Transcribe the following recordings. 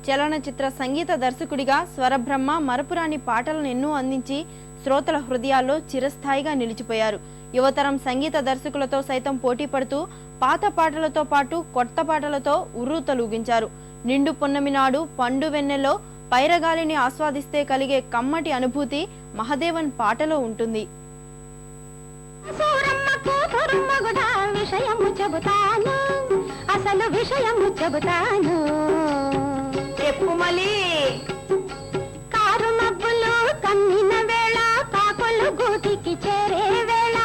చలనచిత్ర సంగీత దర్శకుడిగా స్వరబ్రహ్మ మరపురాని పాటలను ఎన్నో అందించి శ్రోతల హృదయాల్లో చిరస్థాయిగా నిలిచిపోయారు. యువతరం సంగీత దర్శకులతో సైతం పోటీ పడుతూ పాత పాటలతో పాటు కొత్త పాటలతో ఉర్రూతలూగించారు. నిండు పున్నమి నాడు పండు వెన్నెల్లో పైరగాలిని ఆస్వాదిస్తే కలిగే కమ్మటి అనుభూతి మహదేవన్ పాటలో ఉంటుంది. అసలు విషయము చెబుతాను చెప్పుమలి. కారు మబ్బులు కమ్మిన వేళ కాకులు గూటికి చేరే వేళ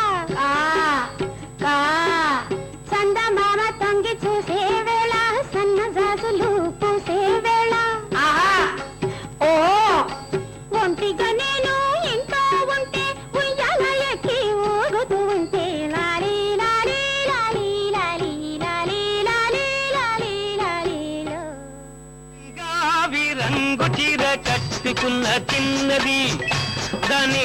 చందమామ తొంగి చూసే వేళ సన్న జాజులు పూసే వేళ ఓ ఒంటిగా నేను ఇంట్లో ఉంటే ఉయ్యాల ఎక్కి ఊగుతూ ఉంటే lorry lorry lorry lorry lorry lorry lorry లారీలో రంగు చీర కట్టుకున్న చిన్నది దాని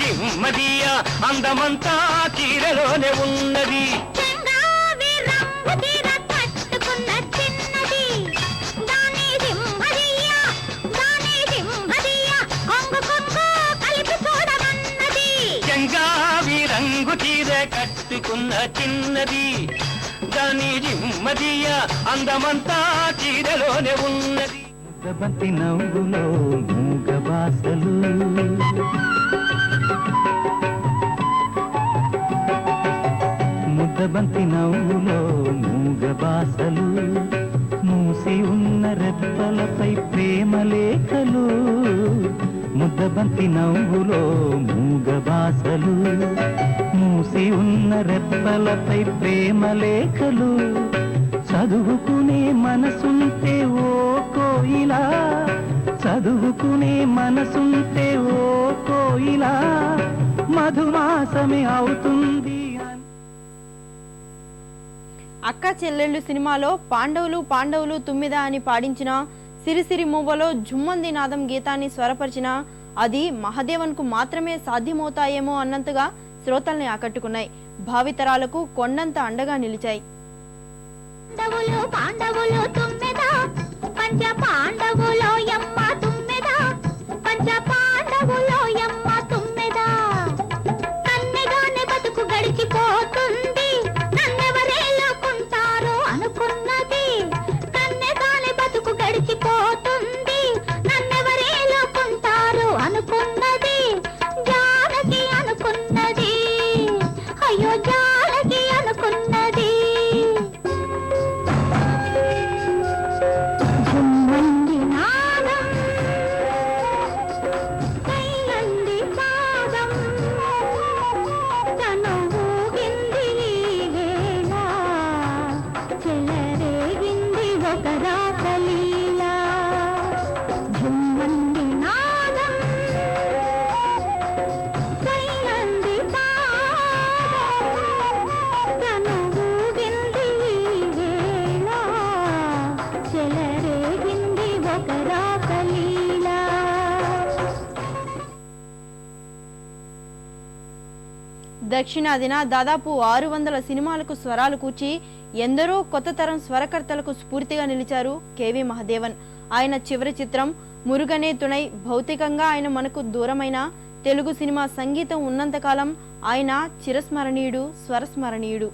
జిమ్మదియా అందమంతా చీరలోనే ఉన్నది. చెంగావి రంగు చీర కట్టుకున్న చిన్నది దాని జిమ్మదియా అందమంతా చీరలోనే ఉన్నది. ముద్దబంతి నవ్వులో మూగ బాసలు ముద్దబంతి నవ్వులో మూగ బాసలు మూసి ఉన్న రెప్పలపై ప్రేమ లేఖలు. ముద్దబంతి నవ్వులో మూగ బాసలు మూసి ఉన్న రెప్పలపై ప్రేమ లేఖలు. చదువుకునే మనసుంటే ఓ కోయిలా చదువుకునే మనసుంటే ఓ కోయిలా మధుమాసమే అవుతుంది. అక్క చెల్లెళ్ళు సినిమాలో పాండవులు పాండవులు తుమ్మిద అని పాడించిన సిరిసిరి మూవలో జుమ్మంది నాదం గీతాన్ని స్వరపరిచిన అది మహదేవన్ కు మాత్రమే సాధ్యమవుతాయేమో అన్నంతగా శ్రోతల్ని ఆకట్టుకున్నాయి. భావితరాలకు కొండంత అండగా నిలిచాయి. పాండవులు పాండవులు తుమ్మెద పంచ పాండవులో యమ్మ తుమ్మెద పంచ పాండవులో యమ్మ తుమ్మెద కన్నెగానే బతుకు గడిచిపోతుంది నన్నెవరేలుకుంటారో అనుకున్నది. కన్నెగానే బతుకు గడిచిపోతుంది నన్నెవరేలుకుంటారో అనుకున్నది. జానకి అనుకున్నది అయ్యో జానకి అనుకున్నది. దక్షిణాదిన దాదాపు 600 సినిమాలకు స్వరాలు కూర్చి ఎందరో కొత్త తరం స్వరకర్తలకు స్ఫూర్తిగా నిలిచారు కేవి మహదేవన్. ఆయన చివరి చిత్రం మురుగనే తుణై. భౌతికంగా ఆయన మనకు దూరమైన తెలుగు సినిమా సంగీతం ఉన్నంతకాలం ఆయన చిరస్మరణీయుడు, స్వరస్మరణీయుడు.